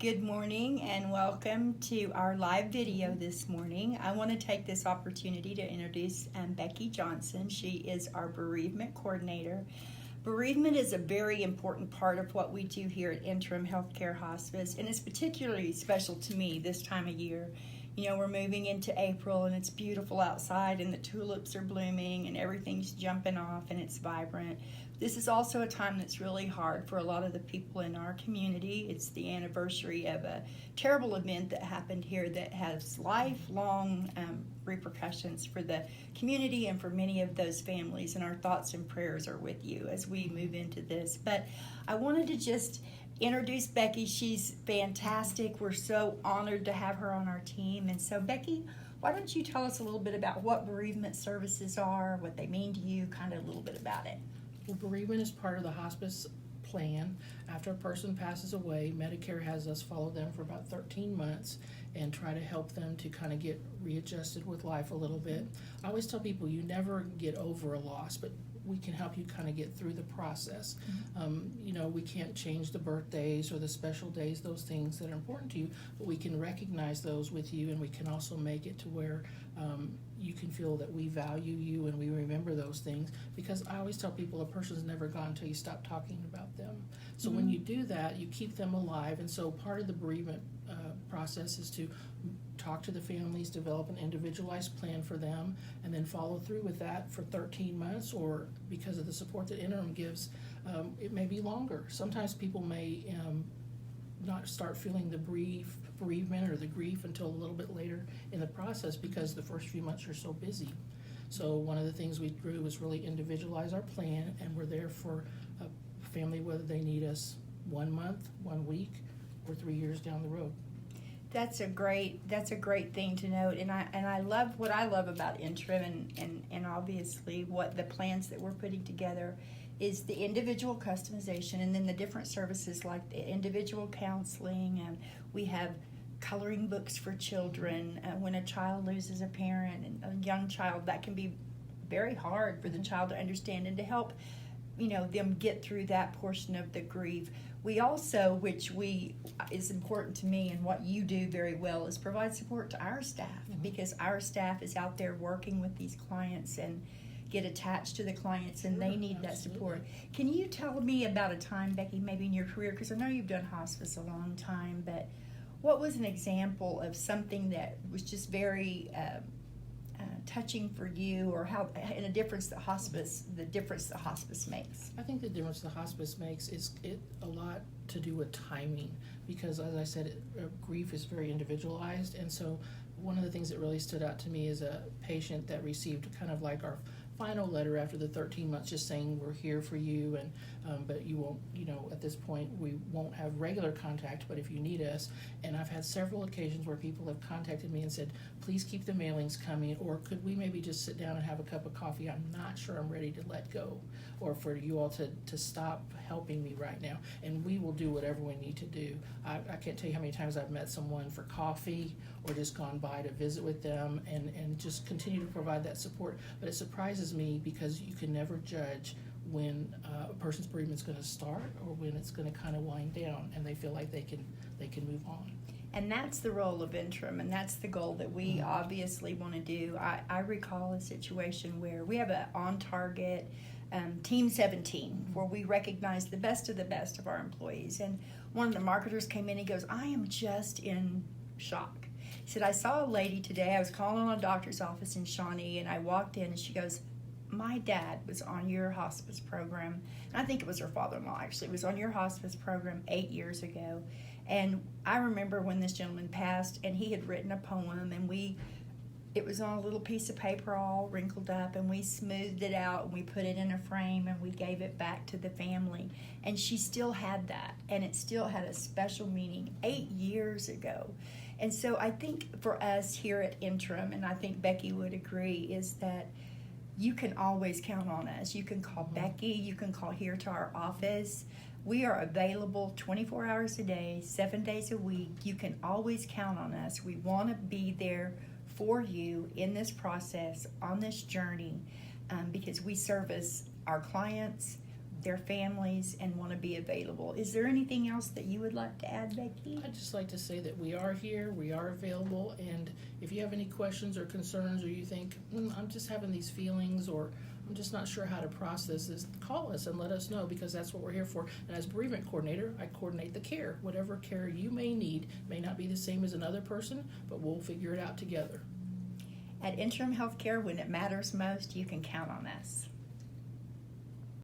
Good morning and welcome to our live video this morning. I want to take this opportunity to introduce Becky Johnson. She is our bereavement coordinator. Bereavement is a very important part of what we do here at Interim Healthcare Hospice, and it's particularly special to me this time of year. You know, we're moving into April and it's beautiful outside and the tulips are blooming and everything's jumping off and it's vibrant. This is also a time that's really hard for a lot of the people in our community. It's the anniversary of a terrible event that happened here that has lifelong repercussions for the community and for many of those families, and our thoughts and prayers are with you as we move into this. But I wanted to just introduce Becky. She's fantastic. We're so honored to have her on our team. And so, Becky, why don't you tell us a little bit about what bereavement services are, what they mean to you, kind of a little bit about it. Well, bereavement is part of the hospice plan. After a person passes away, Medicare has us follow them for about 13 months and try to help them to kind of get readjusted with life a little bit. I always tell people you never get over a loss, but we can help you kind of get through the process. We can't change the birthdays or the special days, those things that are important to you, but we can recognize those with you, and we can also make it to where you can feel that we value you and we remember those things, because I always tell people a person's never gone until you stop talking about them. So when you do that, you keep them alive, and so part of the bereavement process is to talk to the families, develop an individualized plan for them, and then follow through with that for 13 months, or because of the support that Interim gives, it may be longer. Sometimes people may not start feeling the bereavement or the grief until a little bit later in the process, because the first few months are so busy. So one of the things we do is really individualize our plan, and we're there for a family whether they need us 1 month, 1 week, or 3 years down the road. That's a great thing to note, and I love what I love about Interim, and obviously what the plans that we're putting together is the individual customization, and then the different services like the individual counseling, and we have coloring books for children. When a child loses a parent, and a young child, that can be very hard for the child to understand and to help them get through that portion of the grief. We also, which is important to me and what you do very well, is provide support to our staff, because our staff is out there working with these clients and get attached to the clients, and they need that support. Can you tell me about a time, Becky, maybe in your career, because I know you've done hospice a long time, but what was an example of something that was just very touching for you, or how, and the difference that hospice makes? I think the difference the hospice makes is a lot to do with timing, because as I said, grief is very individualized, and so one of the things that really stood out to me is a patient that received kind of like our final letter after the 13 months, just saying we're here for you, and but you won't, at this point we won't have regular contact, but if you need us. And I've had several occasions where people have contacted me and said, please keep the mailings coming, or could we maybe just sit down and have a cup of coffee? I'm not sure I'm ready to let go, or for you all to stop helping me right now, and we will do whatever we need to do. I can't tell you how many times I've met someone for coffee or just gone by to visit with them and just continue to provide that support. But it surprises me, because you can never judge when a person's bereavement is going to start or when it's going to kind of wind down and they feel like they can move on. And that's the role of Interim, and that's the goal that we obviously want to do. I recall a situation where we have an on-target Team 17, where we recognize the best of our employees. And one of the marketers came in, he goes, I am just in shock. He said, I saw a lady today, I was calling on a doctor's office in Shawnee, and I walked in and she goes, my dad was on your hospice program, and I think it was her father-in-law actually, was on your hospice program 8 years ago. And I remember when this gentleman passed, and he had written a poem, and it was on a little piece of paper all wrinkled up, and we smoothed it out and we put it in a frame and we gave it back to the family, and she still had that, and it still had a special meaning 8 years ago. And so I think for us here at Interim, and I think Becky would agree, is that you can always count on us. You can call Becky, you can call here to our office. We are available 24 hours a day, 7 days a week. You can always count on us. We want to be there for you in this process, on this journey, because we service our clients, their families and want to be available. Is there anything else that you would like to add, Becky? I'd just like to say that we are here, we are available, and if you have any questions or concerns, or you think, I'm just having these feelings, or I'm just not sure how to process this, call us and let us know, because that's what we're here for. And as bereavement coordinator, I coordinate the care. Whatever care you may need may not be the same as another person, but we'll figure it out together. At Interim HealthCare, when it matters most, you can count on us.